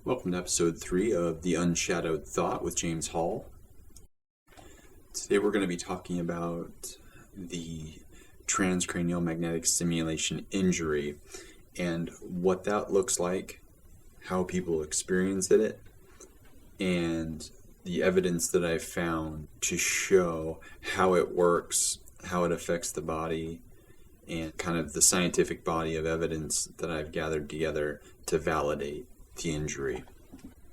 Welcome to episode 3 of The Unshadowed Thought with James Hall. Today we're going to be talking about the Transcranial Magnetic Stimulation Injury and what that looks like, how people experience it, and the evidence that I've found to show how it works, how it affects the body, and kind of the scientific body of evidence that I've gathered together to validate the injury.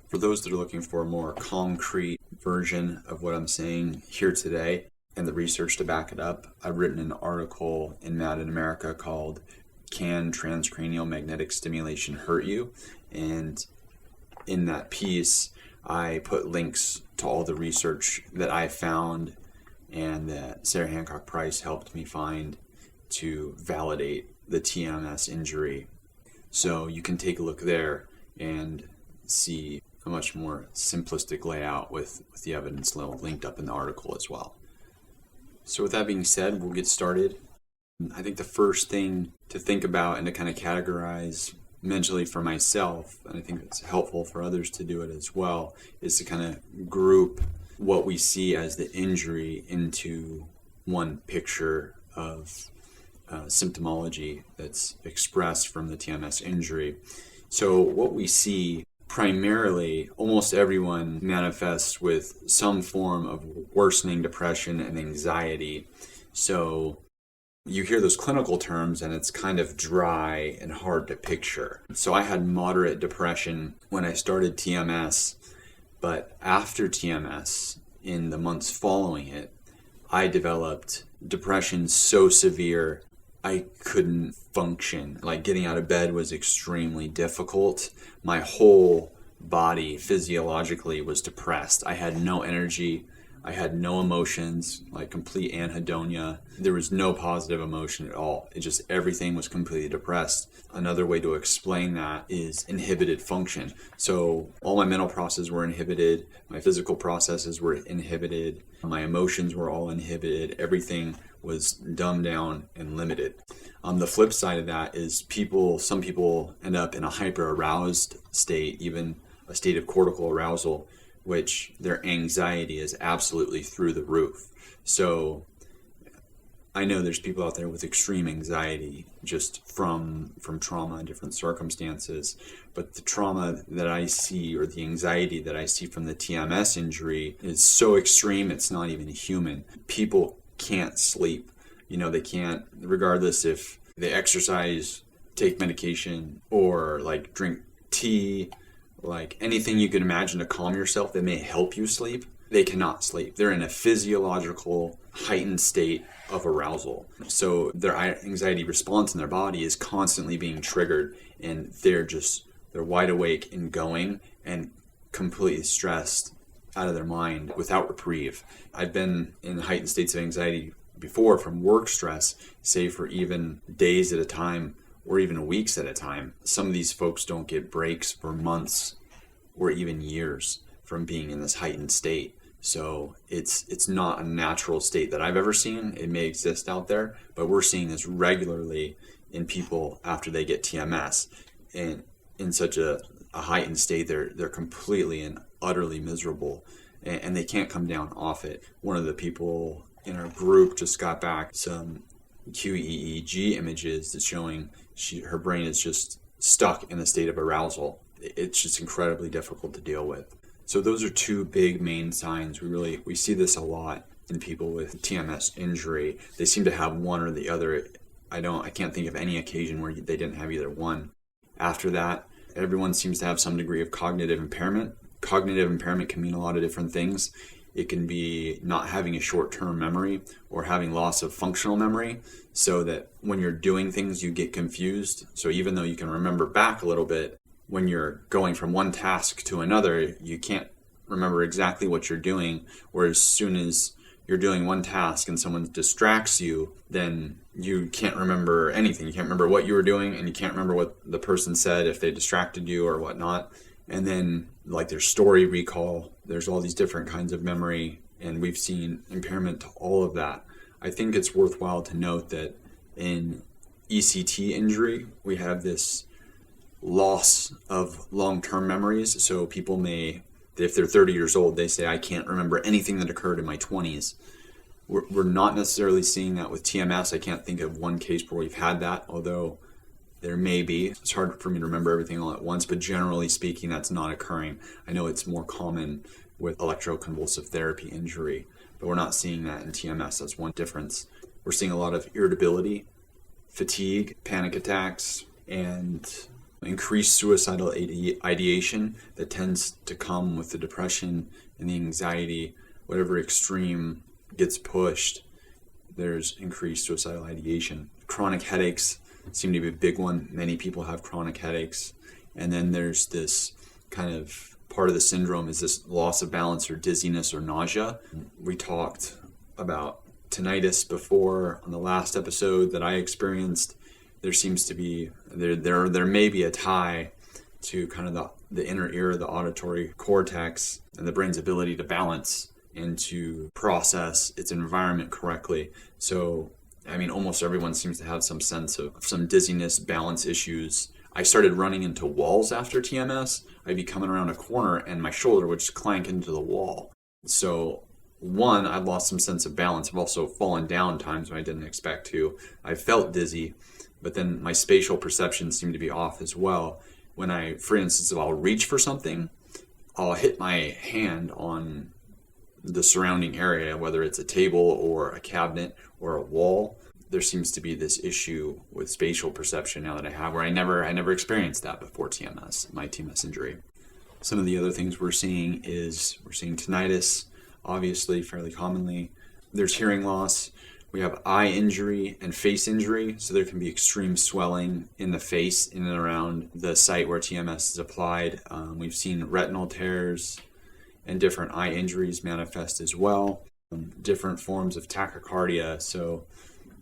For those that are looking for a more concrete version of what I'm saying here today and the research to back it up, I've written an article in Mad in America called Can Transcranial Magnetic Stimulation Hurt You? And in that piece, I put links to all the research that I found and that Sarah Hancock Price helped me find to validate the TMS injury. So you can take a look there and see a much more simplistic layout with the evidence linked up in the article as well. So with that being said, we'll get started. I think the first thing to think about and to kind of categorize mentally for myself, and I think it's helpful for others to do it as well, is to kind of group what we see as the injury into one picture of symptomology that's expressed from the TMS injury. So what we see primarily, almost everyone manifests with some form of worsening depression and anxiety. So you hear those clinical terms and it's kind of dry and hard to picture. So I had moderate depression when I started TMS, but after TMS, in the months following it, I developed depression so severe I couldn't function. Like getting out of bed was extremely difficult. My whole body physiologically was depressed. I had no energy. I had no emotions, like complete anhedonia. There was no positive emotion at all. It just, everything was completely depressed. Another way to explain that is inhibited function. So all my mental processes were inhibited. My physical processes were inhibited. My emotions were all inhibited. Everything was dumbed down and limited. The flip side of that is some people end up in a hyper-aroused state, even a state of cortical arousal, which their anxiety is absolutely through the roof. So I know there's people out there with extreme anxiety just from trauma and different circumstances, but the trauma that I see, or the anxiety that I see from the TMS injury, is so extreme it's not even human. People can't sleep. They can't, regardless if they exercise, take medication, or like drink tea, like anything you can imagine to calm yourself that may help you sleep, they cannot sleep. They're in a physiological heightened state of arousal. So their anxiety response in their body is constantly being triggered, and they're wide awake and going and completely stressed out of their mind without reprieve. I've been in heightened states of anxiety before from work stress, say for even days at a time or even weeks at a time. Some of these folks don't get breaks for months or even years from being in this heightened state. So it's not a natural state that I've ever seen. It may exist out there, but we're seeing this regularly in people after they get TMS. And in such a heightened state, they're completely and utterly miserable, and they can't come down off it. One of the people in our group just got back some QEEG images that's showing her brain is just stuck in a state of arousal. It's just incredibly difficult to deal with. So those are two big main signs. We see this a lot in people with TMS injury. They seem to have one or the other. I can't think of any occasion where they didn't have either one. After that, everyone seems to have some degree of cognitive impairment. Cognitive impairment can mean a lot of different things. It can be not having a short-term memory or having loss of functional memory, so that when you're doing things, you get confused. So even though you can remember back a little bit, when you're going from one task to another, you can't remember exactly what you're doing. Whereas as soon as you're doing one task and someone distracts you, then you can't remember anything. You can't remember what you were doing, and you can't remember what the person said if they distracted you or whatnot. And then like there's story recall, there's all these different kinds of memory, and we've seen impairment to all of that. I think it's worthwhile to note that in ECT injury, we have this loss of long-term memories. So people may, if they're 30 years old, they say, I can't remember anything that occurred in my 20s. We're not necessarily seeing that with TMS. I can't think of one case where we've had that, although there may be. It's hard for me to remember everything all at once, but generally speaking, that's not occurring. I know it's more common with electroconvulsive therapy injury, but we're not seeing that in TMS. That's one difference. We're seeing a lot of irritability, fatigue, panic attacks, and increased suicidal ideation that tends to come with the depression and the anxiety. Whatever extreme gets pushed, there's increased suicidal ideation. Chronic headaches seem to be a big one. Many people have chronic headaches. And then there's this kind of part of the syndrome is this loss of balance or dizziness or nausea. We talked about tinnitus before on the last episode that I experienced. There seems to be, there may be a tie to kind of the inner ear, the auditory cortex, and the brain's ability to balance and to process its environment correctly. So, I mean, almost everyone seems to have some sense of some dizziness, balance issues. I started running into walls after TMS. I'd be coming around a corner and my shoulder would just clank into the wall. So, one, I've lost some sense of balance. I've also fallen down times when I didn't expect to. I felt dizzy, but then my spatial perception seemed to be off as well. When I, for instance, if I'll reach for something, I'll hit my hand on the surrounding area, whether it's a table or a cabinet or a wall. There seems to be this issue with spatial perception now that I have, where I never experienced that before TMS, my TMS injury. Some of the other things we're seeing tinnitus, obviously fairly commonly. There's hearing loss. We have eye injury and face injury, so there can be extreme swelling in the face in and around the site where TMS is applied. We've seen retinal tears and different eye injuries manifest as well. Different forms of tachycardia, so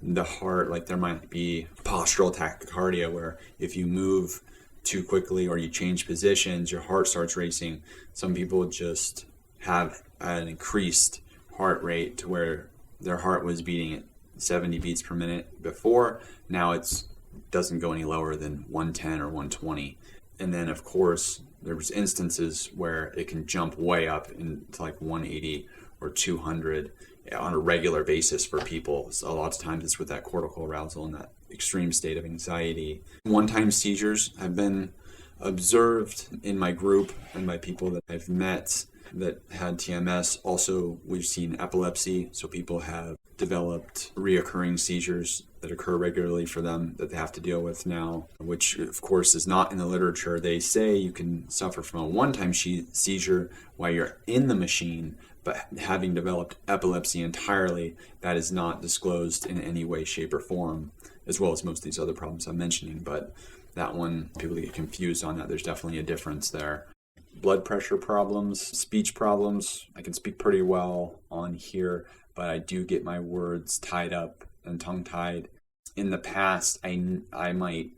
the heart, like there might be postural tachycardia where if you move too quickly or you change positions, your heart starts racing. Some people just have an increased heart rate to where their heart was beating at 70 beats per minute before. Now it doesn't go any lower than 110 or 120. And then, of course, there's instances where it can jump way up into like 180 or 200 on a regular basis for people. So a lot of times it's with that cortical arousal and that extreme state of anxiety. One-time seizures have been observed in my group and by people that I've met that had TMS. Also, we've seen epilepsy, so people have developed reoccurring seizures that occur regularly for them that they have to deal with now, which of course is not in the literature. They say you can suffer from a one-time seizure while you're in the machine, but having developed epilepsy entirely, that is not disclosed in any way, shape, or form, as well as most of these other problems I'm mentioning. But that one, people get confused on that. There's definitely a difference there. Blood pressure problems, speech problems. I can speak pretty well on here, but I do get my words tied up and tongue-tied. In the past, I might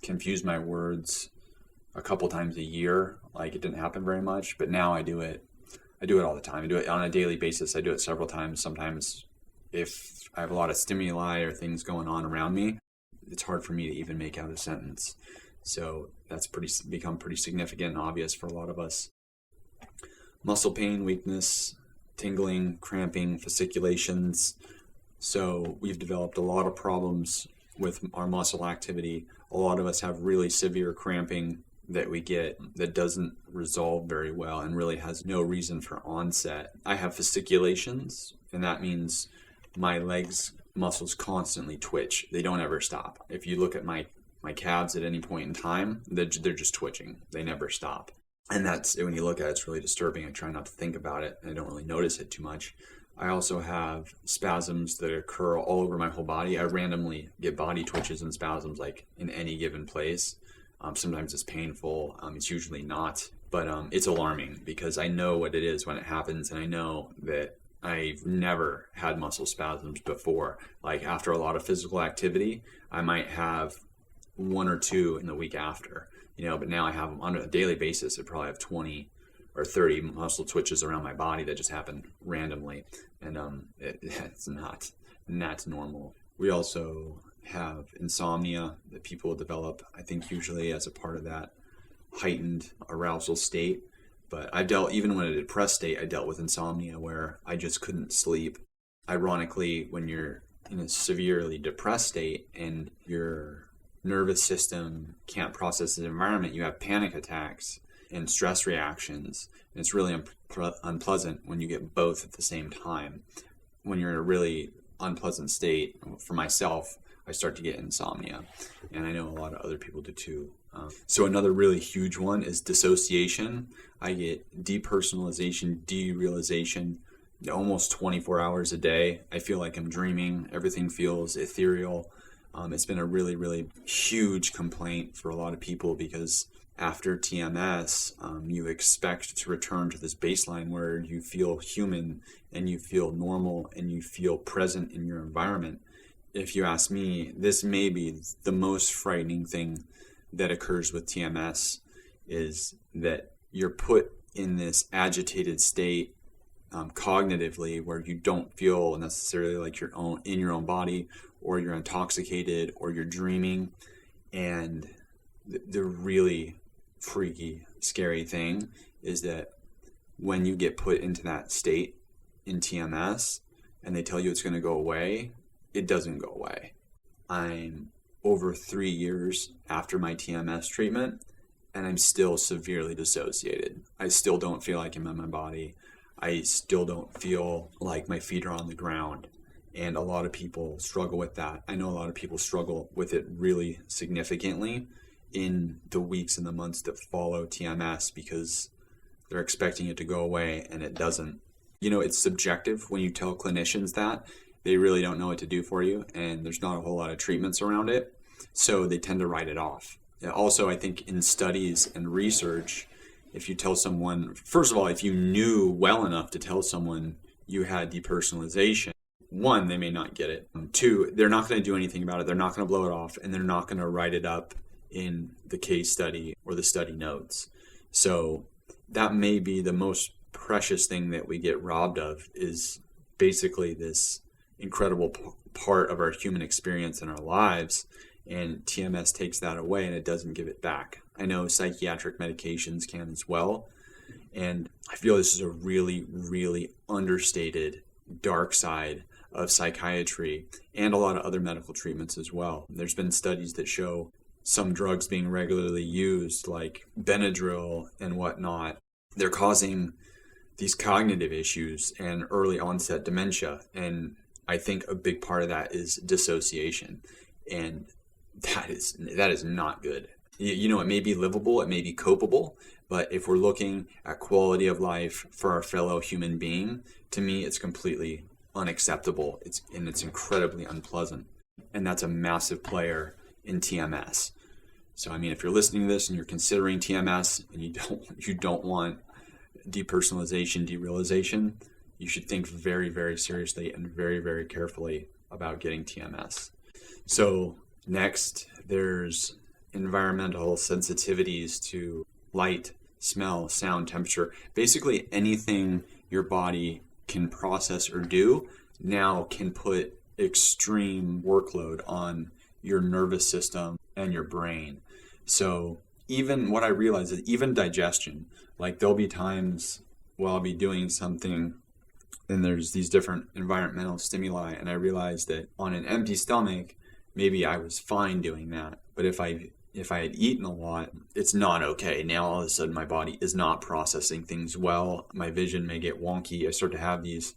confuse my words a couple times a year. Like it didn't happen very much, but now I do it all the time. I do it on a daily basis. I do it several times. Sometimes if I have a lot of stimuli or things going on around me, it's hard for me to even make out a sentence. So that's become pretty significant and obvious for a lot of us. Muscle pain, weakness, tingling, cramping, fasciculations. So we've developed a lot of problems with our muscle activity. A lot of us have really severe cramping that we get that doesn't resolve very well and really has no reason for onset. I have fasciculations, and that means my legs muscles constantly twitch. They don't ever stop. If you look at my calves at any point in time, they're just twitching. They never stop. And that's, when you look at it, it's really disturbing. I try not to think about it, and I don't really notice it too much. I also have spasms that occur all over my whole body. I randomly get body twitches and spasms like in any given place. Sometimes it's painful. It's usually not, but it's alarming because I know what it is when it happens, and I know that I've never had muscle spasms before. Like after a lot of physical activity, I might have one or two in the week after, but now I have them on a daily basis. I probably have 20 or 30 muscle twitches around my body that just happen randomly, and it's not normal. We also have insomnia that people develop, I think usually as a part of that heightened arousal state. But even when in a depressed state, I dealt with insomnia where I just couldn't sleep. Ironically, when you're in a severely depressed state and your nervous system can't process the environment, you have panic attacks and stress reactions. And it's really unpleasant when you get both at the same time. When you're in a really unpleasant state, for myself, I start to get insomnia. And I know a lot of other people do too. So another really huge one is dissociation. I get depersonalization, derealization almost 24 hours a day. I feel like I'm dreaming. Everything feels ethereal. It's been a really, really huge complaint for a lot of people because after TMS, you expect to return to this baseline where you feel human and you feel normal and you feel present in your environment. If you ask me, this may be the most frightening thing that occurs with TMS, is that you're put in this agitated state cognitively where you don't feel necessarily like you're in your own body, or you're intoxicated, or you're dreaming. And the really freaky, scary thing is that when you get put into that state in TMS and they tell you it's going to go away, it doesn't go away. I'm over 3 years after my TMS treatment, and I'm still severely dissociated. I still don't feel like I'm in my body. I still don't feel like my feet are on the ground. And a lot of people struggle with that. I know a lot of people struggle with it really significantly in the weeks and the months that follow TMS because they're expecting it to go away and it doesn't. You know, it's subjective when you tell clinicians that. They really don't know what to do for you, and there's not a whole lot of treatments around it. So they tend to write it off. Also, I think in studies and research, if you tell someone, first of all, if you knew well enough to tell someone you had depersonalization, one, they may not get it. Two, they're not going to do anything about it. They're not going to blow it off, and they're not going to write it up in the case study or the study notes. So that may be the most precious thing that we get robbed of, is basically this incredible part of our human experience in our lives, and TMS takes that away and it doesn't give it back. I know psychiatric medications can as well, and I feel this is a really, really understated dark side of psychiatry and a lot of other medical treatments as well. There's been studies that show some drugs being regularly used, like Benadryl and whatnot, they're causing these cognitive issues and early onset dementia. And I think a big part of that is dissociation. And that is not good. You know, it may be livable, it may be copable, but if we're looking at quality of life for our fellow human being, to me, it's completely unacceptable. It's incredibly unpleasant. And that's a massive player in TMS. So, I mean, if you're listening to this and you're considering TMS and you don't want depersonalization, derealization, you should think very, very seriously and very, very carefully about getting TMS. So next, there's environmental sensitivities to light, smell, sound, temperature. Basically anything your body can process or do now can put extreme workload on your nervous system and your brain. So even what I realize is even digestion, like there'll be times where I'll be doing something and there's these different environmental stimuli, and I realized that on an empty stomach, maybe I was fine doing that. But if I had eaten a lot, it's not okay. Now all of a sudden my body is not processing things well. My vision may get wonky. I start to have these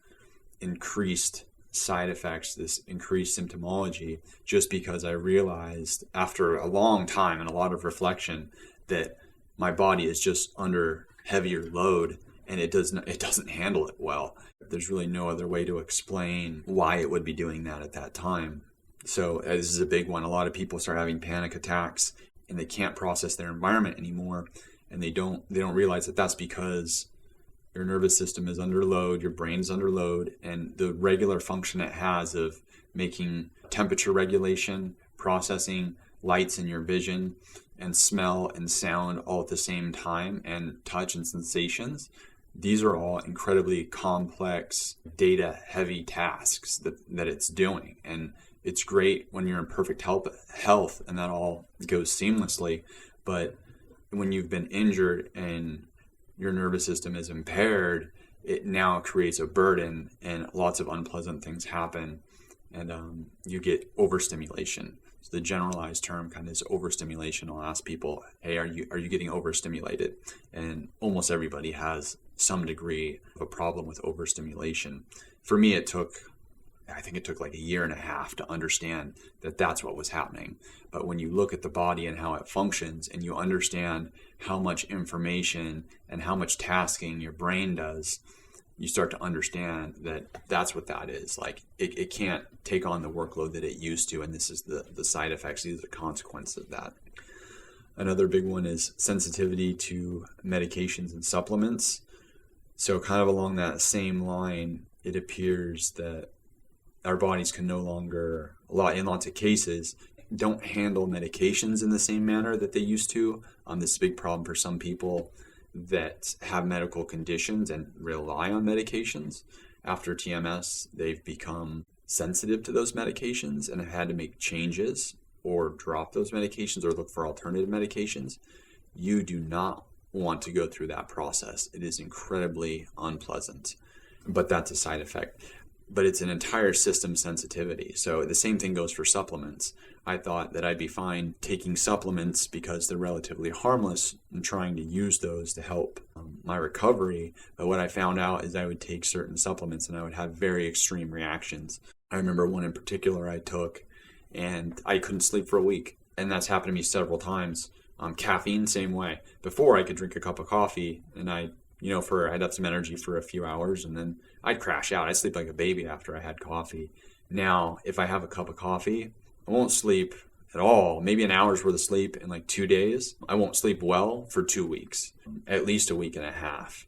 increased side effects, this increased symptomology, just because I realized after a long time and a lot of reflection that my body is just under heavier load and it doesn't handle it well. There's really no other way to explain why it would be doing that at that time. So this is a big one. A lot of people start having panic attacks and they can't process their environment anymore, and they don't realize that that's because your nervous system is under load, your brain is under load, and the regular function it has of making temperature regulation, processing lights in your vision, and smell and sound all at the same time, and touch and sensations. These are all incredibly complex, data-heavy tasks that it's doing. And it's great when you're in perfect health and that all goes seamlessly. But when you've been injured and your nervous system is impaired, it now creates a burden and lots of unpleasant things happen, and you get overstimulation. So the generalized term kind of is overstimulation. I'll ask people, hey, are you getting overstimulated? And almost everybody has some degree of a problem with overstimulation. For me, I think it took like a year and a half to understand that that's what was happening. But when you look at the body and how it functions, and you understand how much information and how much tasking your brain does, you start to understand that that's what that is. Like it can't take on the workload that it used to, and this is the side effects. These are the consequences of that. Another big one is sensitivity to medications and supplements. So kind of along that same line, it appears that our bodies can no longer, in lots of cases, don't handle medications in the same manner that they used to. This is a big problem for some people that have medical conditions and rely on medications. After TMS, they've become sensitive to those medications and have had to make changes or drop those medications or look for alternative medications. You do not want to go through that process. It is incredibly unpleasant, but that's a side effect. But it's an entire system sensitivity. So the same thing goes for supplements. I thought that I'd be fine taking supplements because they're relatively harmless and trying to use those to help my recovery. But what I found out is I would take certain supplements and I would have very extreme reactions. I remember one in particular I took and I couldn't sleep for a week. And that's happened to me several times. Caffeine, same way. Before I could drink a cup of coffee and I'd have some energy for a few hours and then I'd crash out. I'd sleep like a baby after I had coffee. Now, if I have a cup of coffee, I won't sleep at all. Maybe an hour's worth of sleep in like 2 days. I won't sleep well for 2 weeks, at least a week and a half.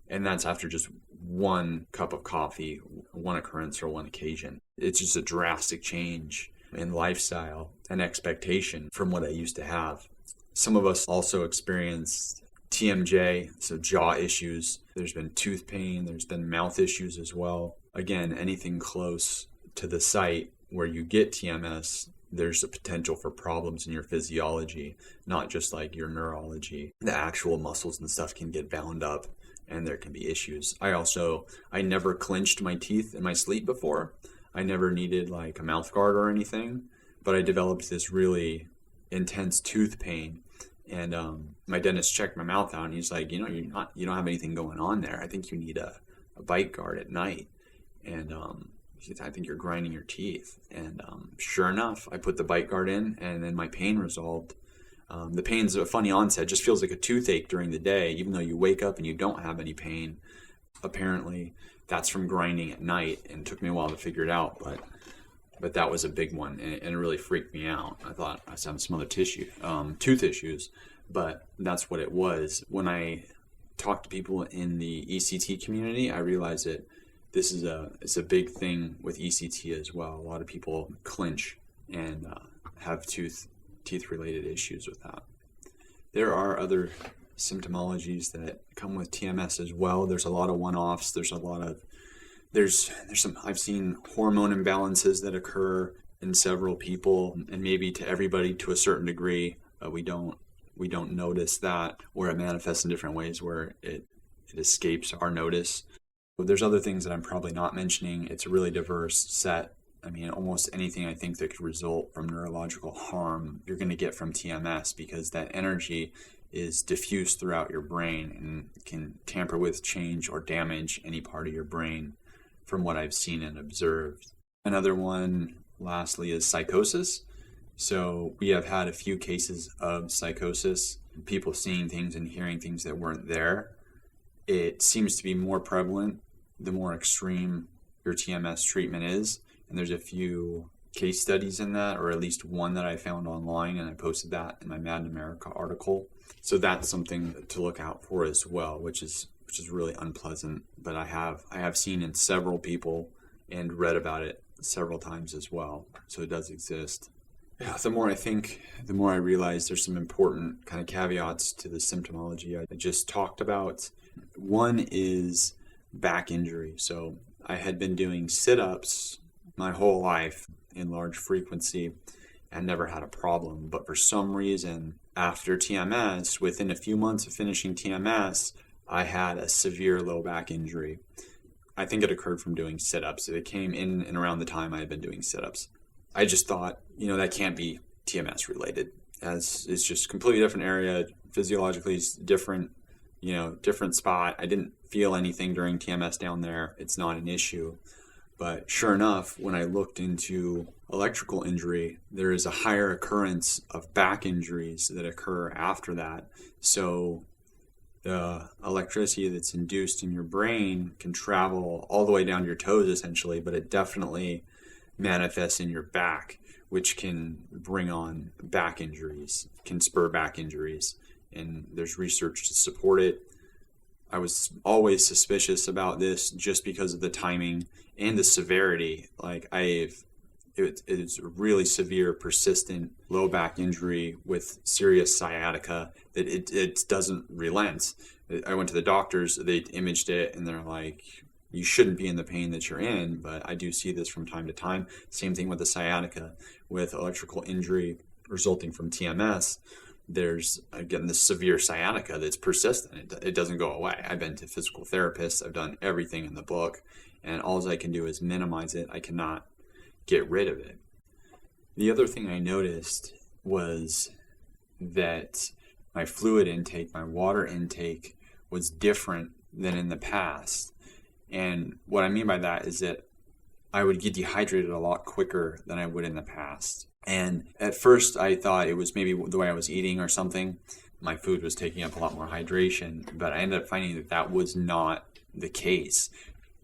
And that's after just one cup of coffee, one occurrence or one occasion. It's just a drastic change in lifestyle and expectation from what I used to have. Some of us also experienced TMJ, so jaw issues. There's been tooth pain. There's been mouth issues as well. Again, anything close to the site where you get TMS, there's a potential for problems in your physiology, not just like your neurology. The actual muscles and stuff can get bound up and there can be issues. I never clenched my teeth in my sleep before. I never needed like a mouth guard or anything, but I developed this really intense tooth pain. And my dentist checked my mouth out and he's like, you don't have anything going on there. I think you need a bite guard at night. And he said, I think you're grinding your teeth. And sure enough, I put the bite guard in and then my pain resolved. The pain's a funny onset, just feels like a toothache during the day, even though you wake up and you don't have any pain. Apparently, that's from grinding at night, and it took me a while to figure it out, but that was a big one, and it really freaked me out. I thought I was having some other tooth issues, but that's what it was. When I talk to people in the ECT community, I realize that it's a big thing with ECT as well. A lot of people clinch and have teeth-related issues with that. There are other symptomologies that come with TMS as well. There's a lot of one-offs. There's some, I've seen hormone imbalances that occur in several people, and maybe to everybody to a certain degree, but we don't notice that, or it manifests in different ways where it escapes our notice. But there's other things that I'm probably not mentioning. It's a really diverse set. I mean, almost anything I think that could result from neurological harm, you're going to get from TMS, because that energy is diffused throughout your brain and can tamper with, change, or damage any part of your brain from what I've seen and observed. Another one, lastly, is psychosis. So we have had a few cases of psychosis, people seeing things and hearing things that weren't there. It seems to be more prevalent the more extreme your TMS treatment is. And there's a few case studies in that, or at least one that I found online, and I posted that in my Mad in America article. So that's something to look out for as well, which is really unpleasant. But I have seen in several people and read about it several times as well. So it does exist. Yeah, the more I think, the more I realize there's some important kind of caveats to the symptomology I just talked about. One is back injury. So I had been doing sit-ups my whole life, in large frequency and never had a problem. But for some reason, after TMS, within a few months of finishing TMS, I had a severe low back injury. I think it occurred from doing sit-ups. It came in and around the time I had been doing sit-ups. I just thought, that can't be TMS related, as it's just completely different area. Physiologically, it's different, different spot. I didn't feel anything during TMS down there. It's not an issue. But sure enough, when I looked into electrical injury, there is a higher occurrence of back injuries that occur after that. So the electricity that's induced in your brain can travel all the way down to your toes essentially, but it definitely manifests in your back, which can bring on back injuries, can spur back injuries. And there's research to support it. I was always suspicious about this just because of the timing and the severity. It's a really severe, persistent low back injury with serious sciatica that it doesn't relent. I went to the doctors, they imaged it, and they're like, you shouldn't be in the pain that you're in, but I do see this from time to time. Same thing with the sciatica. With electrical injury resulting from TMS, there's, again, this severe sciatica that's persistent. It doesn't go away. I've been to physical therapists. I've done everything in the book, and all I can do is minimize it. I cannot get rid of it. The other thing I noticed was that my fluid intake, my water intake, was different than in the past. And what I mean by that is that I would get dehydrated a lot quicker than I would in the past. And at first I thought it was maybe the way I was eating or something. My food was taking up a lot more hydration, but I ended up finding that that was not the case.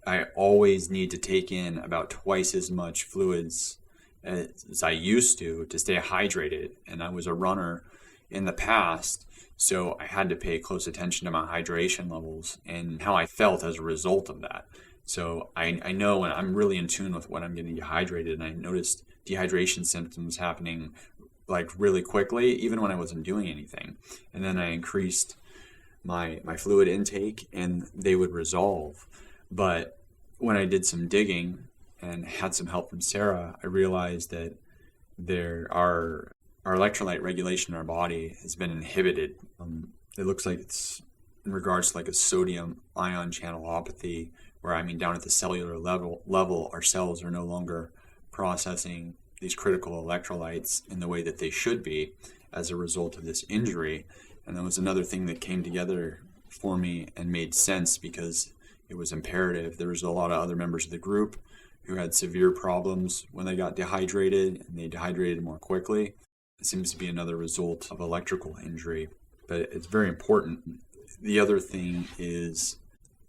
I always need to take in about twice as much fluids as I used to stay hydrated. And I was a runner in the past, so I had to pay close attention to my hydration levels and how I felt as a result of that. So I know when I'm really in tune with when I'm getting dehydrated, and I noticed dehydration symptoms happening really quickly, even when I wasn't doing anything. And then I increased my fluid intake and they would resolve. But when I did some digging and had some help from Sarah, I realized that our electrolyte regulation in our body has been inhibited. It looks like it's in regards to a sodium ion channelopathy, where down at the cellular level, our cells are no longer processing these critical electrolytes in the way that they should be as a result of this injury. And that was another thing that came together for me and made sense because it was imperative. There was a lot of other members of the group who had severe problems when they got dehydrated, and they dehydrated more quickly. It seems to be another result of electrical injury, but it's very important. The other thing is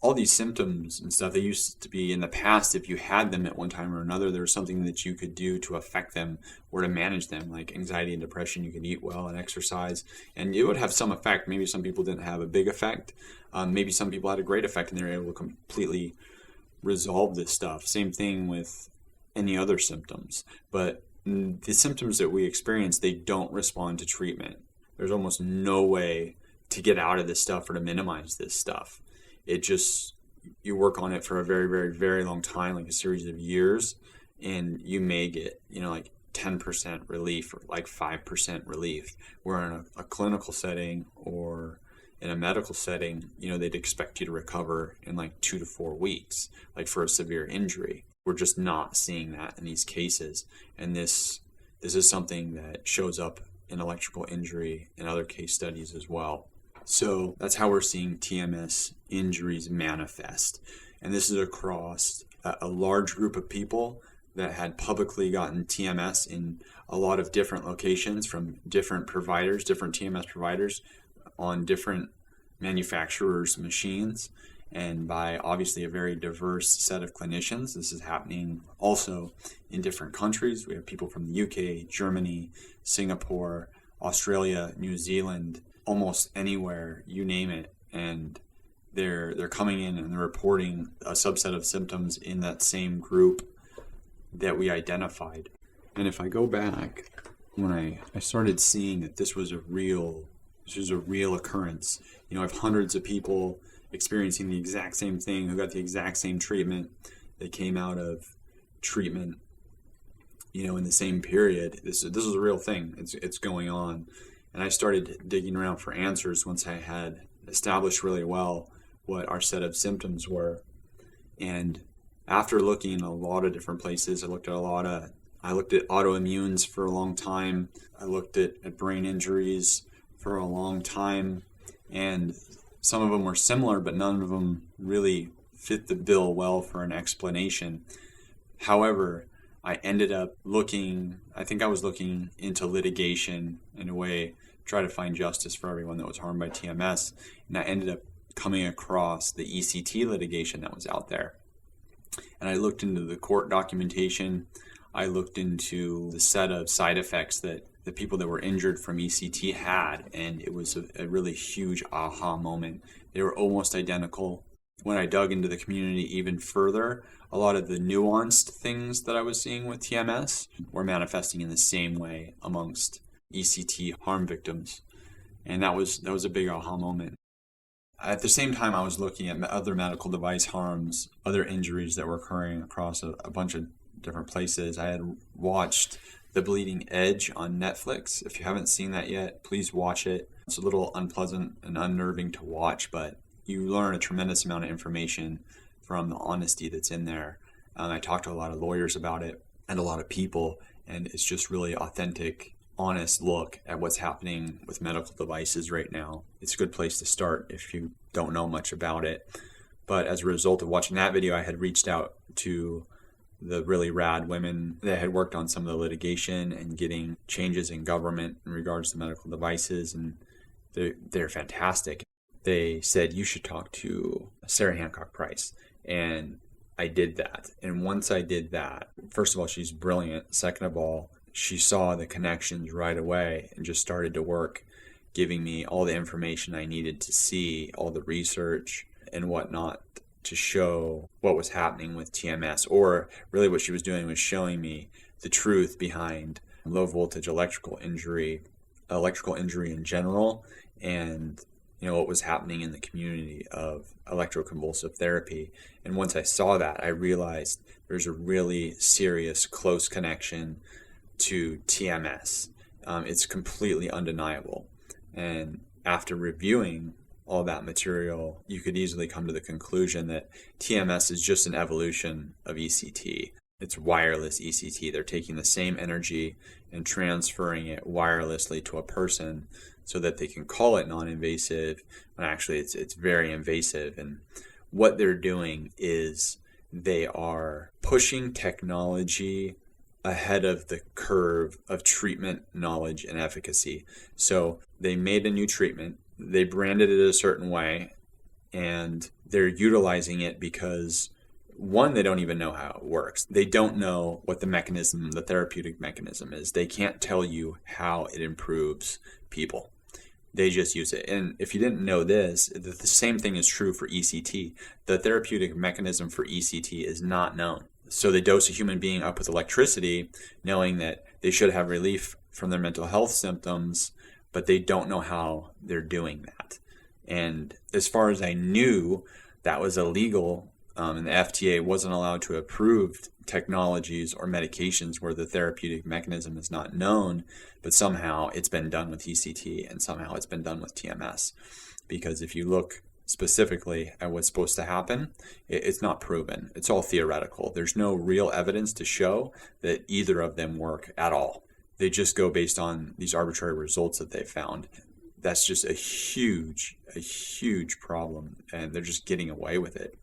all these symptoms and stuff, they used to be in the past, if you had them at one time or another, there was something that you could do to affect them or to manage them, like anxiety and depression. You could eat well and exercise, and it would have some effect. Maybe some people didn't have a big effect. Maybe some people had a great effect and they were able to completely resolve this stuff. Same thing with any other symptoms. But the symptoms that we experience, they don't respond to treatment. There's almost no way to get out of this stuff or to minimize this stuff. It just, you work on it for a very, very, very long time, like a series of years, and you may get, 10% relief or 5% relief. Where in a clinical setting or in a medical setting, they'd expect you to recover in 2 to 4 weeks, for a severe injury. We're just not seeing that in these cases. And this is something that shows up in electrical injury and other case studies as well. So that's how we're seeing TMS injuries manifest. And this is across a large group of people that had publicly gotten TMS in a lot of different locations from different providers, different TMS providers on different manufacturers' machines, and by obviously a very diverse set of clinicians. This is happening also in different countries. We have people from the UK, Germany, Singapore, Australia, New Zealand, almost anywhere, you name it, and they're coming in and they're reporting a subset of symptoms in that same group that we identified. And if I go back, when I started seeing that this was a real occurrence, I have hundreds of people experiencing the exact same thing who got the exact same treatment. They came out of treatment in the same period. This is a real thing. It's going on. And I started digging around for answers once I had established really well what our set of symptoms were. And after looking in a lot of different places, I looked at autoimmunes for a long time. I looked at brain injuries for a long time. And some of them were similar, but none of them really fit the bill well for an explanation. However, I ended up looking into litigation in a way, try to find justice for everyone that was harmed by TMS. And I ended up coming across the ECT litigation that was out there. And I looked into the court documentation. I looked into the set of side effects that the people that were injured from ECT had, and it was a really huge aha moment. They were almost identical. When I dug into the community even further, a lot of the nuanced things that I was seeing with TMS were manifesting in the same way amongst ECT harm victims. And that was a big aha moment. At the same time, I was looking at other medical device harms, other injuries that were occurring across a bunch of different places. I had watched The Bleeding Edge on Netflix. If you haven't seen that yet, please watch it. It's a little unpleasant and unnerving to watch, but you learn a tremendous amount of information from the honesty that's in there. I talked to a lot of lawyers about it and a lot of people, and it's just really authentic, honest look at what's happening with medical devices right now. It's a good place to start if you don't know much about it. But as a result of watching that video, I had reached out to the really rad women that had worked on some of the litigation and getting changes in government in regards to medical devices, and they're fantastic. They said, you should talk to Sarah Hancock Price. And I did that. And once I did that, first of all, she's brilliant. Second of all, she saw the connections right away and just started to work, giving me all the information I needed to see, all the research and whatnot to show what was happening with TMS. Or really what she was doing was showing me the truth behind low voltage electrical injury in general, and what was happening in the community of electroconvulsive therapy. And once I saw that, I realized there's a really serious, close connection to TMS. It's completely undeniable. And after reviewing all that material, you could easily come to the conclusion that TMS is just an evolution of ECT. It's wireless ECT. They're taking the same energy and transferring it wirelessly to a person so that they can call it non-invasive, when actually it's very invasive. And what they're doing is they are pushing technology ahead of the curve of treatment knowledge and efficacy. So they made a new treatment, they branded it a certain way, and they're utilizing it because, one, they don't even know how it works. They don't know what the therapeutic mechanism is. They can't tell you how it improves people. They just use it. And if you didn't know this, the same thing is true for ECT. The therapeutic mechanism for ECT is not known. So they dose a human being up with electricity, knowing that they should have relief from their mental health symptoms, but they don't know how they're doing that. And as far as I knew, that was illegal, and the FDA wasn't allowed to approve technologies or medications where the therapeutic mechanism is not known, but somehow it's been done with ECT and somehow it's been done with TMS. Because if you look specifically at what's supposed to happen, it's not proven. It's all theoretical. There's no real evidence to show that either of them work at all. They just go based on these arbitrary results that they found. That's just a huge problem, and they're just getting away with it.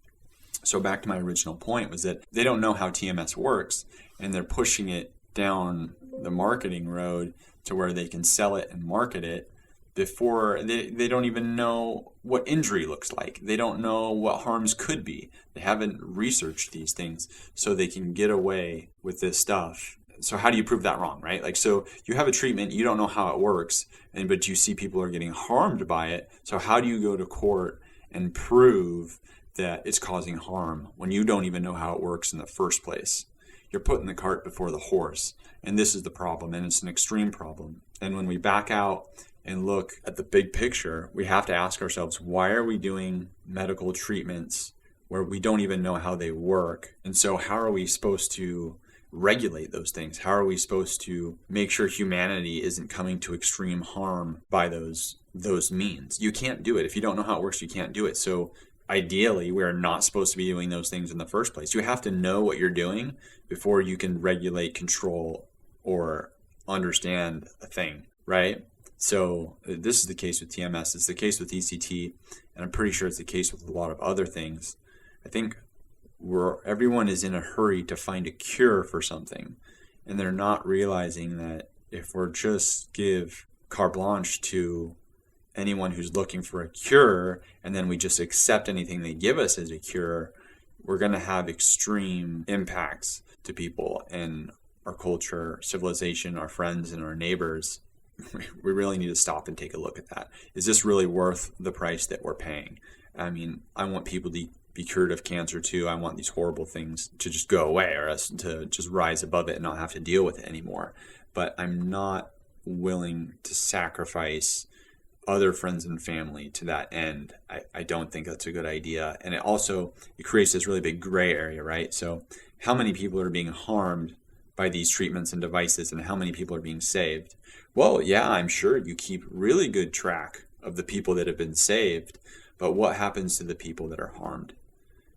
So back to my original point was that they don't know how TMS works, and they're pushing it down the marketing road to where they can sell it and market it before they don't even know what injury looks like. They don't know what harms could be. They haven't researched these things, so they can get away with this stuff. So how do you prove that wrong, right? So you have a treatment, you don't know how it works, but you see people are getting harmed by it. So how do you go to court and prove that it's causing harm when you don't even know how it works in the first place? You're putting the cart before the horse. And this is the problem, and it's an extreme problem. And when we back out and look at the big picture, we have to ask ourselves, why are we doing medical treatments where we don't even know how they work? And so how are we supposed to regulate those things? How are we supposed to make sure humanity isn't coming to extreme harm by those means? You can't do it. If you don't know how it works, you can't do it. So ideally, we are not supposed to be doing those things in the first place. You have to know what you're doing before you can regulate, control, or understand a thing, right? So this is the case with TMS. It's the case with ECT, and I'm pretty sure it's the case with a lot of other things. I think everyone is in a hurry to find a cure for something, and they're not realizing that if we're just give carte blanche to anyone who's looking for a cure, and then we just accept anything they give us as a cure, we're going to have extreme impacts to people and our culture, civilization, our friends, and our neighbors. We really need to stop and take a look at that. Is this really worth the price that we're paying? I mean, I want people to be cured of cancer too. I want these horrible things to just go away, or us to just rise above it and not have to deal with it anymore. But I'm not willing to sacrifice other friends and family to that end. I don't think that's a good idea. And it creates this really big gray area, right? So how many people are being harmed by these treatments and devices, and how many people are being saved? Well, yeah, I'm sure you keep really good track of the people that have been saved, but what happens to the people that are harmed?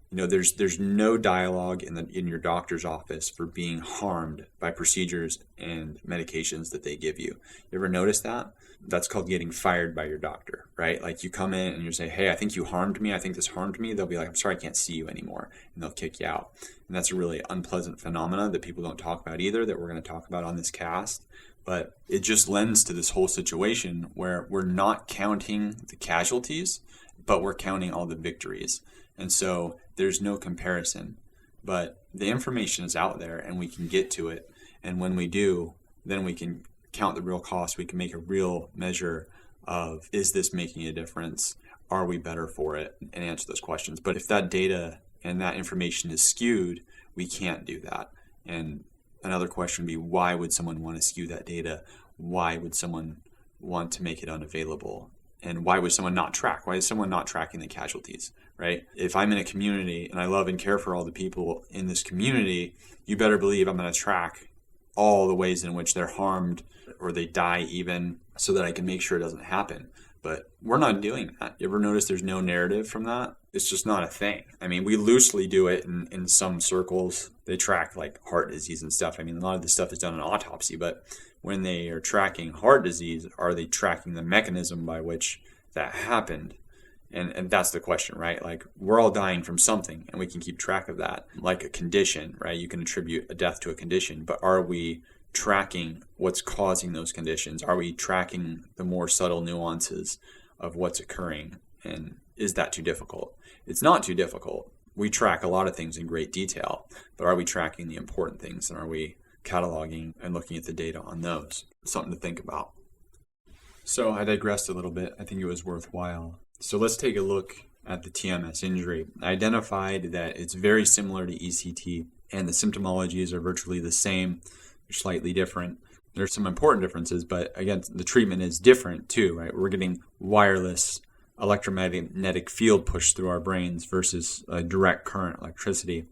You know, there's no dialogue in your doctor's office for being harmed by procedures and medications that they give you. You ever notice that? That's called getting fired by your doctor, right? Like you come in and you say, hey, I think you harmed me. I think this harmed me. They'll be like, I'm sorry, I can't see you anymore. And they'll kick you out. And that's a really unpleasant phenomena that people don't talk about either, that we're going to talk about on this cast. But it just lends to this whole situation where we're not counting the casualties, but we're counting all the victories. And so there's no comparison. But the information is out there and we can get to it. And when we do, then we can count the real cost. We can make a real measure of, is this making a difference? Are we better for it? And answer those questions. But if that data and that information is skewed, we can't do that. And another question would be, why would someone want to skew that data? Why would someone want to make it unavailable? And why would someone not track? Why is someone not tracking the casualties, right? If I'm in a community and I love and care for all the people in this community, you better believe I'm going to track all the ways in which they're harmed or they die even, so that I can make sure it doesn't happen. But we're not doing that. You ever notice there's no narrative from that? It's just not a thing. I mean, we loosely do it in some circles. They track like heart disease and stuff. I mean, a lot of this stuff is done in autopsy, but when they are tracking heart disease, are they tracking the mechanism by which that happened? And that's the question, right? Like, we're all dying from something, and we can keep track of that. Like a condition, right? You can attribute a death to a condition, but are we tracking what's causing those conditions? Are we tracking the more subtle nuances of what's occurring? And is that too difficult? It's not too difficult. We track a lot of things in great detail, but are we tracking the important things? And are we cataloging and looking at the data on those? Something to think about. So I digressed a little bit. I think it was worthwhile. So let's take a look at the TMS injury. I identified that it's very similar to ECT, and the symptomologies are virtually the same. They're slightly different. There's some important differences, but again, the treatment is different too, right? We're getting wireless electromagnetic field pushed through our brains versus direct current electricity.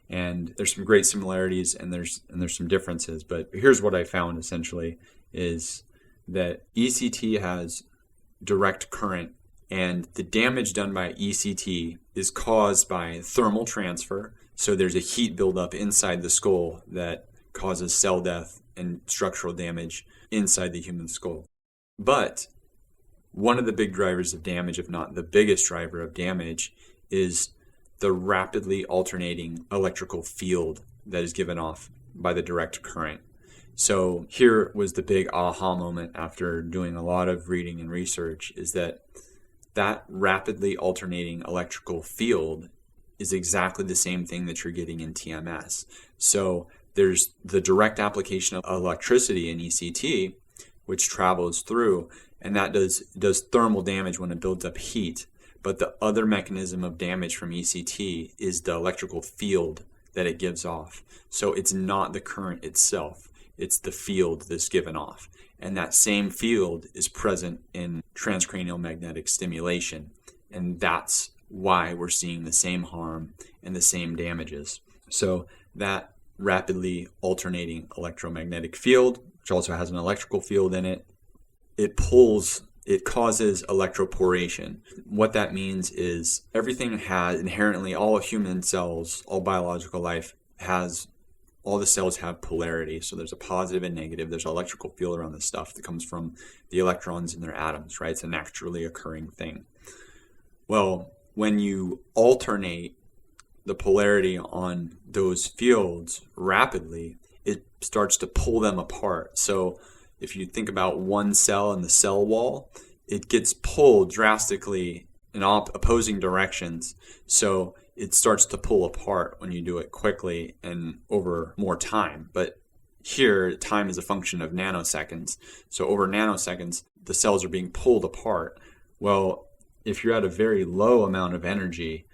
And there's some great similarities and there's some differences. But here's what I found essentially is that ECT has direct current, and the damage done by ECT is caused by thermal transfer. So there's a heat buildup inside the skull that causes cell death and structural damage inside the human skull. But one of the big drivers of damage, if not the biggest driver of damage, is the rapidly alternating electrical field that is given off by the direct current. So here was the big aha moment after doing a lot of reading and research, is that rapidly alternating electrical field is exactly the same thing that you're getting in TMS. So there's the direct application of electricity in ECT, which travels through, and that does thermal damage when it builds up heat. But the other mechanism of damage from ECT is the electrical field that it gives off. So it's not the current itself, it's the field that's given off. And that same field is present in transcranial magnetic stimulation. And that's why we're seeing the same harm and the same damages. So that rapidly alternating electromagnetic field, which also has an electrical field in it. It causes electroporation. What that means is everything has inherently, all human cells, all biological life all the cells have polarity. So there's a positive and negative. There's an electrical field around this stuff that comes from the electrons in their atoms, right? It's a naturally occurring thing. Well, when you alternate the polarity on those fields rapidly, it starts to pull them apart. So if you think about one cell in the cell wall, it gets pulled drastically in opposing directions. So it starts to pull apart when you do it quickly and over more time. But here, time is a function of nanoseconds. So over nanoseconds, the cells are being pulled apart. Well, if you're at a very low amount of energy,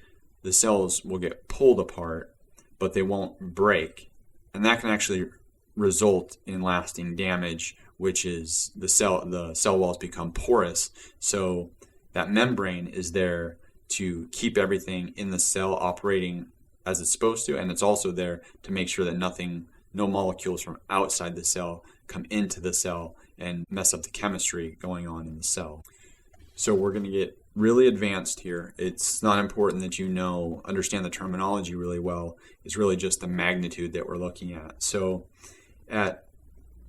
the cells will get pulled apart, but they won't break. And that can actually result in lasting damage, which is the cell walls become porous. So that membrane is there to keep everything in the cell operating as it's supposed to, and it's also there to make sure that no molecules from outside the cell come into the cell and mess up the chemistry going on in the cell. So we're going to get really advanced here. It's not important that you understand the terminology really well. It's really just the magnitude that we're looking at. So at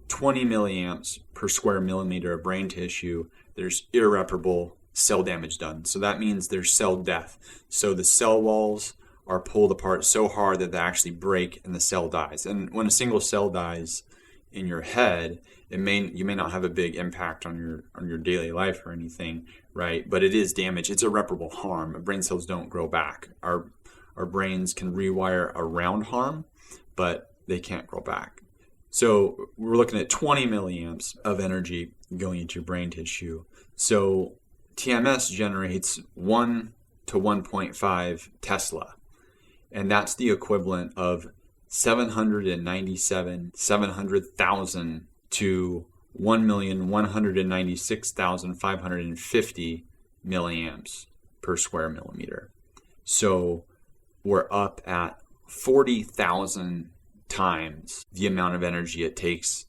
20 milliamps per square millimeter of brain tissue, there's irreparable cell damage done. So that means there's cell death. So the cell walls are pulled apart so hard that they actually break and the cell dies. And when a single cell dies in your head, you may not have a big impact on your daily life or anything, right? But it is damage. It's irreparable harm. Brain cells don't grow back. Our brains can rewire around harm, but they can't grow back. So we're looking at 20 milliamps of energy going into your brain tissue. So TMS generates 1 to 1.5 Tesla, and that's the equivalent of 700,000 to 1,196,550 milliamps per square millimeter. So we're up at 40,000 times the amount of energy it takes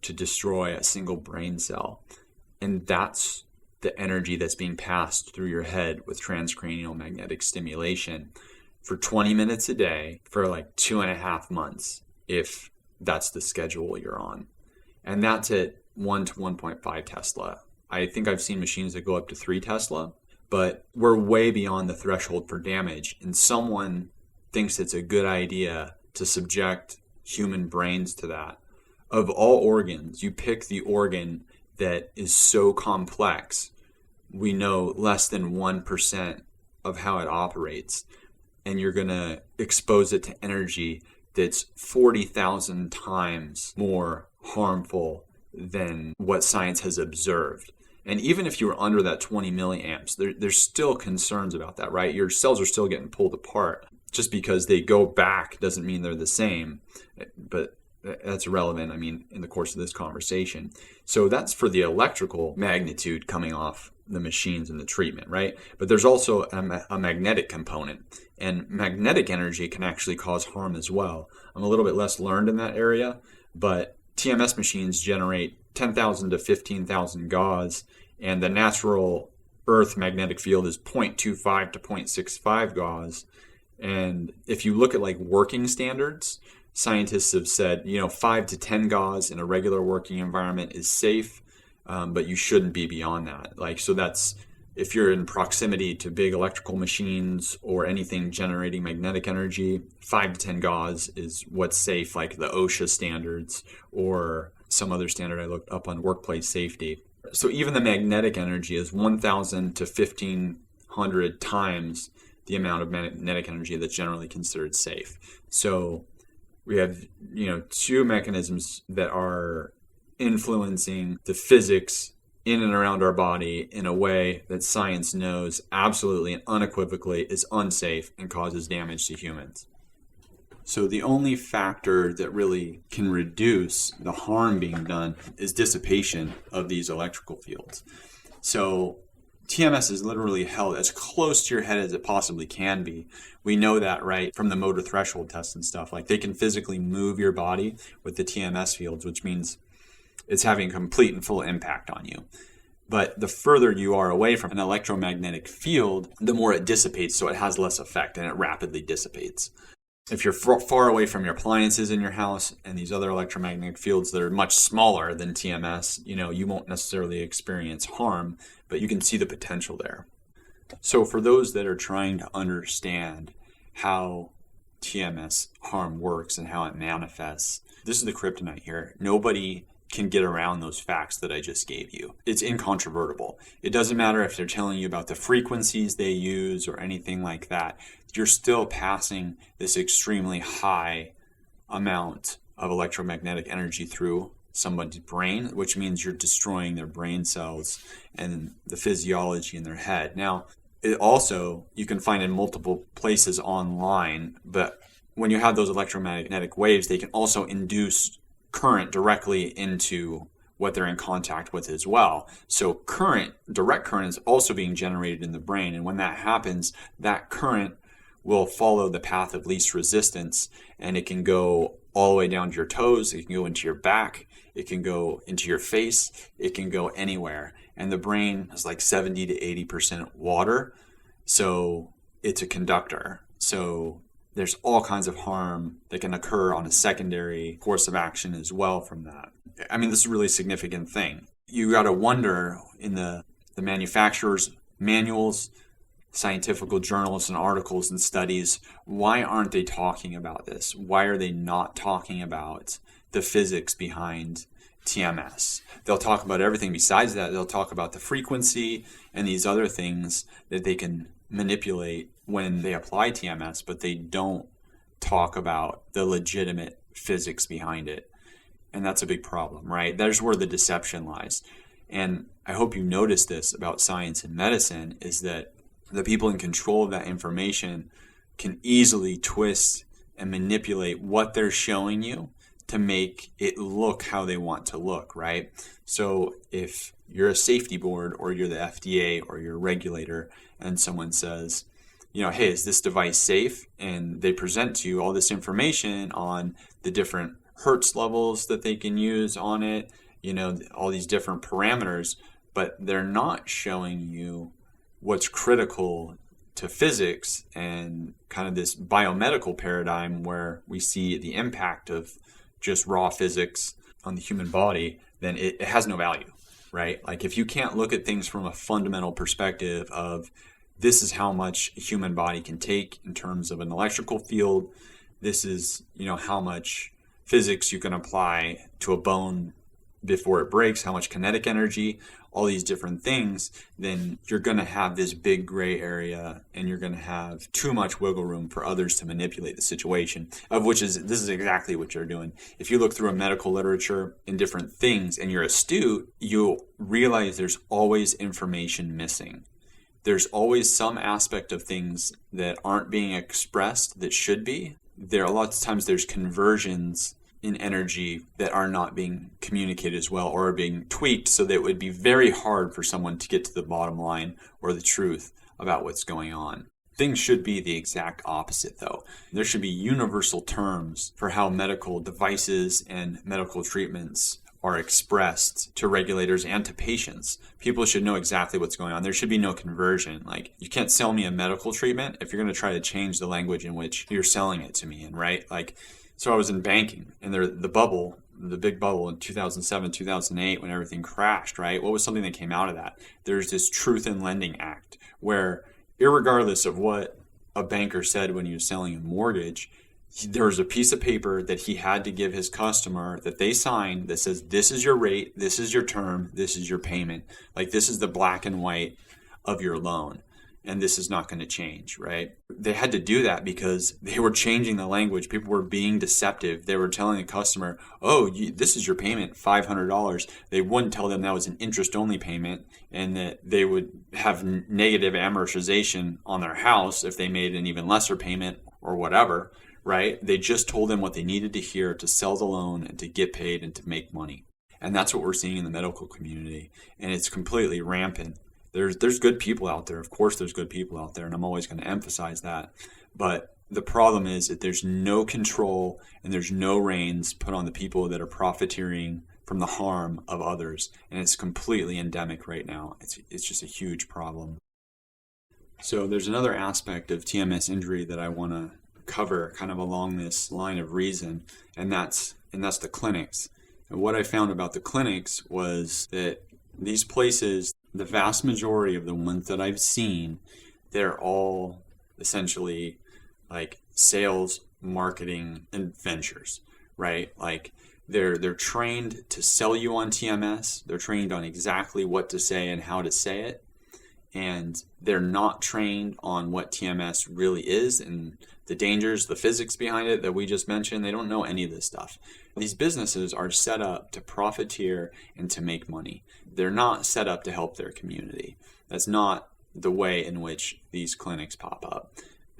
to destroy a single brain cell. And that's the energy that's being passed through your head with transcranial magnetic stimulation for 20 minutes a day for like 2.5 months, if that's the schedule you're on. And that's at 1 to 1.5 Tesla. I think I've seen machines that go up to 3 Tesla, but we're way beyond the threshold for damage. And someone thinks it's a good idea to subject human brains to that. Of all organs, you pick the organ that is so complex, we know less than 1% of how it operates, and you're going to expose it to energy that's 40,000 times more harmful than what science has observed. And even if you were under that 20 milliamps, there's still concerns about that, right? Your cells are still getting pulled apart. Just because they go back doesn't mean they're the same, but that's irrelevant, in the course of this conversation. So that's for the electrical magnitude coming off the machines and the treatment, right? But there's also a magnetic component, and magnetic energy can actually cause harm as well. I'm a little bit less learned in that area, but TMS machines generate 10,000 to 15,000 Gauss, and the natural Earth magnetic field is 0.25 to 0.65 Gauss. And if you look at like working standards, scientists have said, 5 to 10 Gauss in a regular working environment is safe, but you shouldn't be beyond that. So that's if you're in proximity to big electrical machines or anything generating magnetic energy, 5 to 10 Gauss is what's safe, like the OSHA standards or some other standard I looked up on workplace safety. So even the magnetic energy is 1,000 to 1,500 times the amount of magnetic energy that's generally considered safe. So we have, two mechanisms that are influencing the physics in and around our body in a way that science knows absolutely and unequivocally is unsafe and causes damage to humans. So the only factor that really can reduce the harm being done is dissipation of these electrical fields. So TMS is literally held as close to your head as it possibly can be. We know that, right, from the motor threshold test and stuff. Like, they can physically move your body with the TMS fields, which means it's having a complete and full impact on you. But the further you are away from an electromagnetic field, the more it dissipates, so it has less effect and it rapidly dissipates. If you're far away from your appliances in your house and these other electromagnetic fields that are much smaller than TMS, you won't necessarily experience harm, but you can see the potential there. So for those that are trying to understand how TMS harm works and how it manifests, this is the kryptonite here. Nobody can get around those facts that I just gave you. It's incontrovertible. It doesn't matter if they're telling you about the frequencies they use or anything like that. You're still passing this extremely high amount of electromagnetic energy through somebody's brain, which means you're destroying their brain cells and the physiology in their head. Now, it also, you can find in multiple places online, but when you have those electromagnetic waves, they can also induce current directly into what they're in contact with as well. So direct current is also being generated in the brain. And when that happens, that current will follow the path of least resistance, and it can go all the way down to your toes. It can go into your back. It can go into your face. It can go anywhere. And the brain is like 70 to 80% water. So it's a conductor. So there's all kinds of harm that can occur on a secondary course of action as well from that. I mean, this is a really significant thing. You got to wonder in the manufacturers' manuals, scientific journals and articles and studies, why aren't they talking about this? Why are they not talking about the physics behind TMS? They'll talk about everything besides that. They'll talk about the frequency and these other things that they can manipulate when they apply TMS, but they don't talk about the legitimate physics behind it. And that's a big problem, right? There's where the deception lies. And I hope you notice this about science and medicine, is that the people in control of that information can easily twist and manipulate what they're showing you to make it look how they want to look, right? So if you're a safety board or you're the FDA or you're a regulator and someone says, hey, is this device safe? And they present to you all this information on the different hertz levels that they can use on it, all these different parameters, but they're not showing you what's critical to physics and kind of this biomedical paradigm where we see the impact of just raw physics on the human body. Then it has no value, right? Like, if you can't look at things from a fundamental perspective of this is how much a human body can take in terms of an electrical field, this is, how much physics you can apply to a bone before it breaks, how much kinetic energy, all these different things, then you're going to have this big gray area and you're going to have too much wiggle room for others to manipulate the situation, this is exactly what you're doing. If you look through a medical literature and different things and you're astute, you'll realize there's always information missing. There's always some aspect of things that aren't being expressed that should be. There a lot of times there's conversions in energy that are not being communicated as well or are being tweaked so that it would be very hard for someone to get to the bottom line or the truth about what's going on. Things should be the exact opposite, though. There should be universal terms for how medical devices and medical treatments are expressed to regulators and to patients. People should know exactly what's going on. There should be no conversion. Like, you can't sell me a medical treatment if you're going to try to change the language in which you're selling it to me in, right? So I was in banking, and the big bubble in 2007, 2008, when everything crashed, right? What was something that came out of that? There's this Truth in Lending Act where, irregardless of what a banker said when he was selling a mortgage, there was a piece of paper that he had to give his customer that they signed that says, this is your rate, this is your term, this is your payment. Like, this is the black and white of your loan. And this is not going to change, right? They had to do that because they were changing the language. People were being deceptive. They were telling the customer, this is your payment, $500. They wouldn't tell them that was an interest-only payment and that they would have negative amortization on their house if they made an even lesser payment or whatever, right? They just told them what they needed to hear to sell the loan and to get paid and to make money. And that's what we're seeing in the medical community. And it's completely rampant. There's good people out there. Of course there's good people out there, and I'm always going to emphasize that. But the problem is that there's no control and there's no reins put on the people that are profiteering from the harm of others. And it's completely endemic right now. It's just a huge problem. So there's another aspect of TMS injury that I want to cover kind of along this line of reason, and that's the clinics. And what I found about the clinics was that these places, the vast majority of the ones that I've seen, they're all essentially like sales, marketing, and ventures, right? Like they're trained to sell you on TMS. They're trained on exactly what to say and how to say it. And they're not trained on what TMS really is and the dangers, the physics behind it that we just mentioned. They don't know any of this stuff. These businesses are set up to profiteer and to make money. They're not set up to help their community. That's not the way in which these clinics pop up.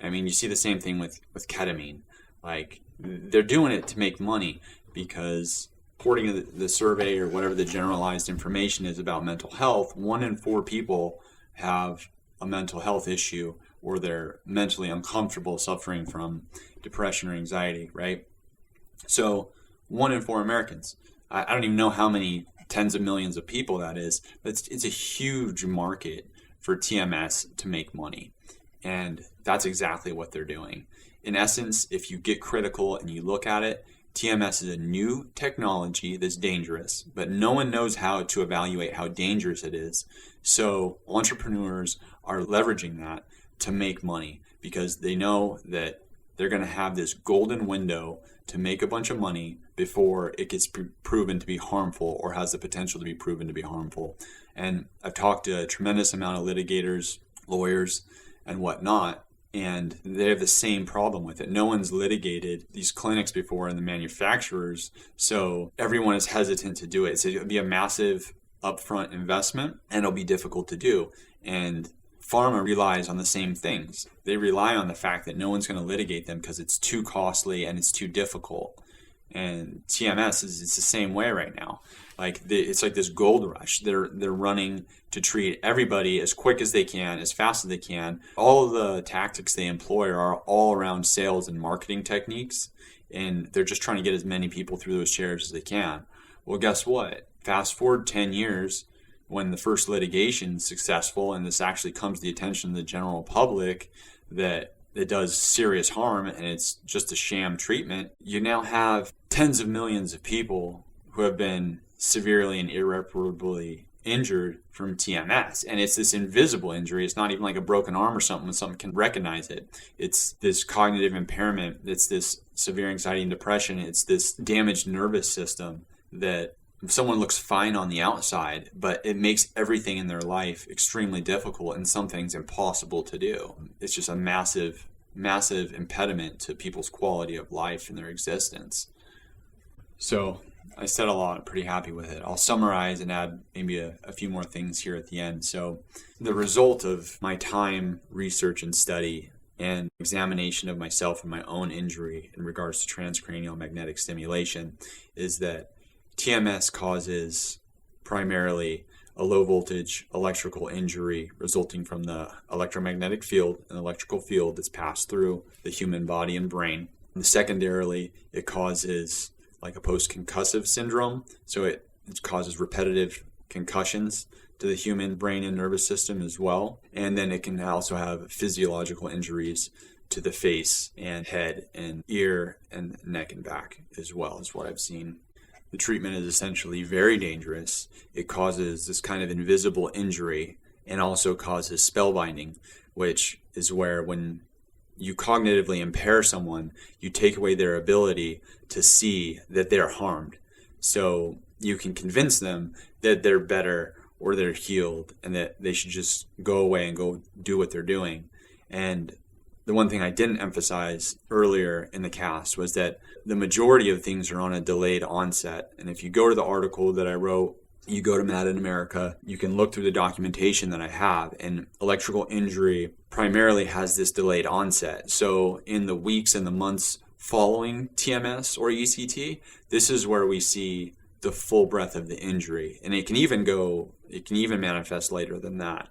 I mean, you see the same thing with ketamine. Like, they're doing it to make money because according to the survey or whatever the generalized information is about mental health, 1 in 4 people have a mental health issue or they're mentally uncomfortable suffering from depression or anxiety, right? So 1 in 4 Americans. I don't even know how many tens of millions of people that is, but it's a huge market for TMS to make money. And that's exactly what they're doing. In essence, if you get critical and you look at it, TMS is a new technology that's dangerous, but no one knows how to evaluate how dangerous it is. So entrepreneurs are leveraging that to make money because they know that they're going to have this golden window to make a bunch of money before it gets proven to be harmful or has the potential to be proven to be harmful. And I've talked to a tremendous amount of litigators, lawyers, and whatnot, and they have the same problem with it. No one's litigated these clinics before and the manufacturers, so everyone is hesitant to do it. So it'll be a massive upfront investment and it'll be difficult to do. And pharma relies on the same things. They rely on the fact that no one's going to litigate them because it's too costly and it's too difficult. And TMS it's the same way right now. Like it's like this gold rush. They're running to treat everybody as quick as they can, as fast as they can. All of the tactics they employ are all around sales and marketing techniques, and they're just trying to get as many people through those chairs as they can. Well, guess what? Fast forward 10 years, when the first litigation is successful and this actually comes to the attention of the general public that it does serious harm and it's just a sham treatment, you now have tens of millions of people who have been severely and irreparably injured from TMS. And it's this invisible injury. It's not even like a broken arm or something when someone can recognize it. It's this cognitive impairment. It's this severe anxiety and depression. It's this damaged nervous system that someone looks fine on the outside, but it makes everything in their life extremely difficult and some things impossible to do. It's just a massive, massive impediment to people's quality of life and their existence. So I said a lot. I'm pretty happy with it. I'll summarize and add maybe a few more things here at the end. So the result of my time, research, and study and examination of myself and my own injury in regards to transcranial magnetic stimulation is that TMS causes primarily a low voltage electrical injury resulting from the electromagnetic field, an electrical field that's passed through the human body and brain. And secondarily, it causes like a post-concussive syndrome. So it causes repetitive concussions to the human brain and nervous system as well. And then it can also have physiological injuries to the face and head and ear and neck and back as well, is what I've seen. The treatment is essentially very dangerous. It causes this kind of invisible injury and also causes spellbinding, which is where when you cognitively impair someone, you take away their ability to see that they're harmed. So you can convince them that they're better or they're healed and that they should just go away and go do what they're doing. And the one thing I didn't emphasize earlier in the cast was that the majority of things are on a delayed onset. And if you go to the article that I wrote, you go to Mad in America, you can look through the documentation that I have, and electrical injury primarily has this delayed onset. So in the weeks and the months following TMS or ECT, this is where we see the full breadth of the injury. And it can even manifest later than that.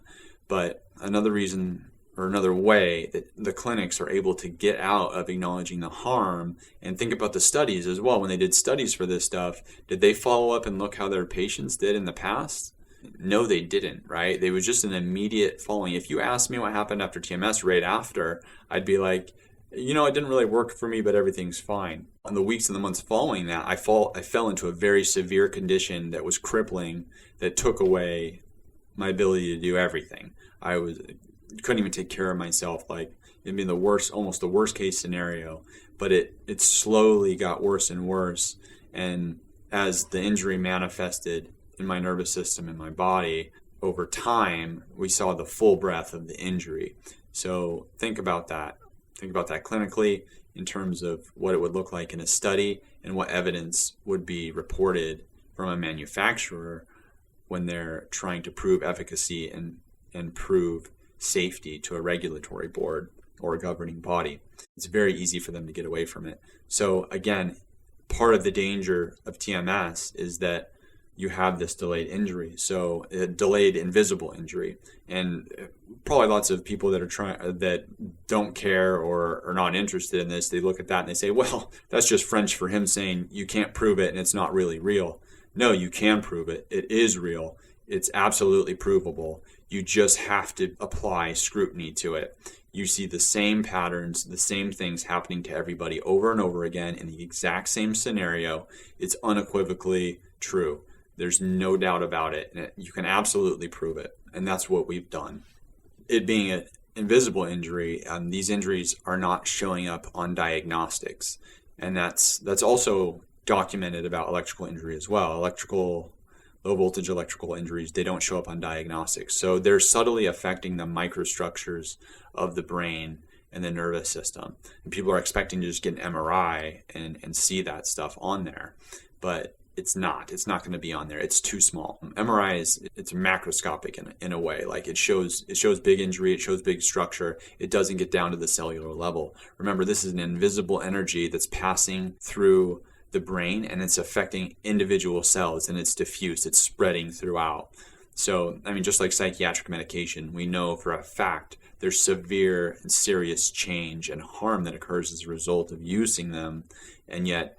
But another reason or another way that the clinics are able to get out of acknowledging the harm, and think about the studies as well. When they did studies for this stuff, did they follow up and look how their patients did in the past? No, they didn't, right? They was just an immediate following. If you asked me what happened after TMS right after, I'd be like, it didn't really work for me, but everything's fine. In the weeks and the months following that, I fell into a very severe condition that was crippling, that took away my ability to do everything. Couldn't even take care of myself. Like, it'd be almost the worst case scenario. But it slowly got worse and worse. And as the injury manifested in my nervous system and my body, over time, we saw the full breadth of the injury. So think about that. Think about that clinically in terms of what it would look like in a study and what evidence would be reported from a manufacturer when they're trying to prove efficacy and prove safety to a regulatory board or a governing body. It's very easy for them to get away from it. So again, part of the danger of TMS is that you have this delayed injury, so a delayed invisible injury. And probably lots of people that don't care or are not interested in this, they look at that and they say, well, that's just French for him saying you can't prove it and it's not really real. No, you can prove it. It is real. It's absolutely provable. You just have to apply scrutiny to it. You see the same patterns, the same things happening to everybody over and over again in the exact same scenario. It's unequivocally true. There's no doubt about it. You can absolutely prove it. And that's what we've done. It being an invisible injury, these injuries are not showing up on diagnostics. And that's also documented about electrical injury as well. Low voltage electrical injuries, they don't show up on diagnostics. So they're subtly affecting the microstructures of the brain and the nervous system. And people are expecting to just get an MRI and see that stuff on there. But it's not going to be on there. It's too small. MRI it's macroscopic in a way. Like it shows big injury, it shows big structure. It doesn't get down to the cellular level. Remember, this is an invisible energy that's passing through the brain and it's affecting individual cells, and it's diffused, it's spreading throughout. So, just like psychiatric medication, we know for a fact there's severe and serious change and harm that occurs as a result of using them, and yet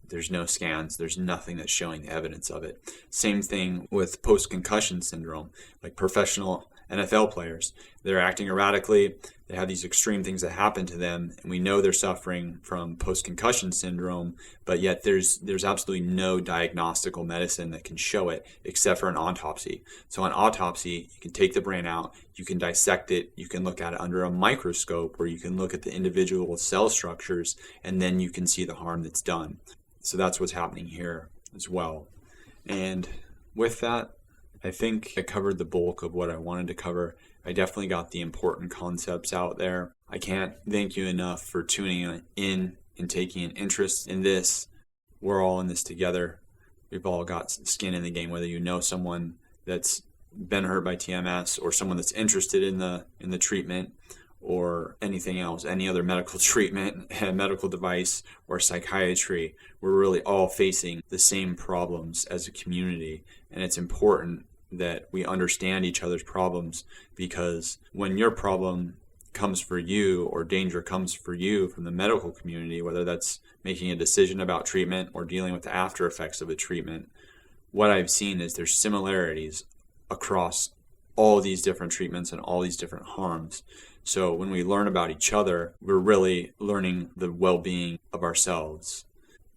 there's no scans, there's nothing that's showing the evidence of it. Same thing with post-concussion syndrome, like professional NFL players. They're acting erratically, they have these extreme things that happen to them, and we know they're suffering from post-concussion syndrome, but yet there's absolutely no diagnostical medicine that can show it except for an autopsy. So on autopsy, you can take the brain out, you can dissect it, you can look at it under a microscope where you can look at the individual cell structures, and then you can see the harm that's done. So that's what's happening here as well. And with that, I think I covered the bulk of what I wanted to cover. I definitely got the important concepts out there. I can't thank you enough for tuning in and taking an interest in this. We're all in this together. We've all got skin in the game, whether you know someone that's been hurt by TMS or someone that's interested in the treatment or anything else, any other medical treatment, medical device, or psychiatry. We're really all facing the same problems as a community, and it's important that we understand each other's problems, because when your problem comes for you or danger comes for you from the medical community, whether that's making a decision about treatment or dealing with the after effects of a treatment, what I've seen is there's similarities across all these different treatments and all these different harms. So when we learn about each other, we're really learning the well-being of ourselves.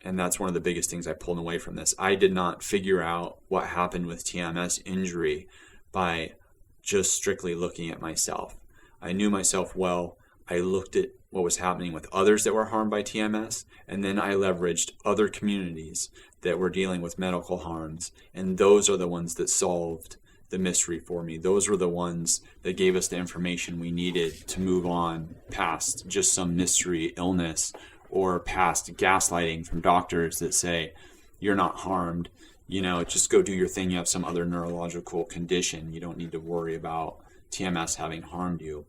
And that's one of the biggest things I pulled away from this. I did not figure out what happened with TMS injury by just strictly looking at myself. I knew myself well. I looked at what was happening with others that were harmed by TMS, and then I leveraged other communities that were dealing with medical harms, and those are the ones that solved the mystery for me. Those were the ones that gave us the information we needed to move on past just some mystery illness or past gaslighting from doctors that say, you're not harmed, just go do your thing, you have some other neurological condition, you don't need to worry about TMS having harmed you.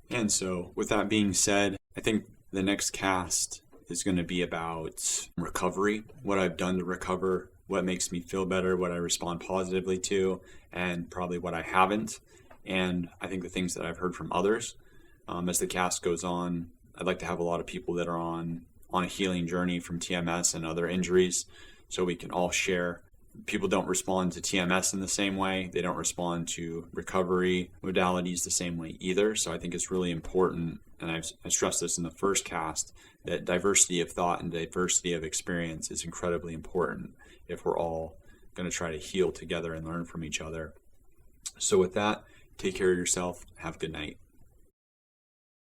And so with that being said, I think the next cast is going to be about recovery, what I've done to recover, what makes me feel better, what I respond positively to, and probably what I haven't. and I think the things that I've heard from others. As the cast goes on, I'd like to have a lot of people that are on a healing journey from TMS and other injuries, so we can all share. People don't respond to TMS in the same way. They don't respond to recovery modalities the same way either. So I think it's really important, and I stressed this in the first cast, that diversity of thought and diversity of experience is incredibly important if we're all going to try to heal together and learn from each other. So with that, take care of yourself. Have a good night.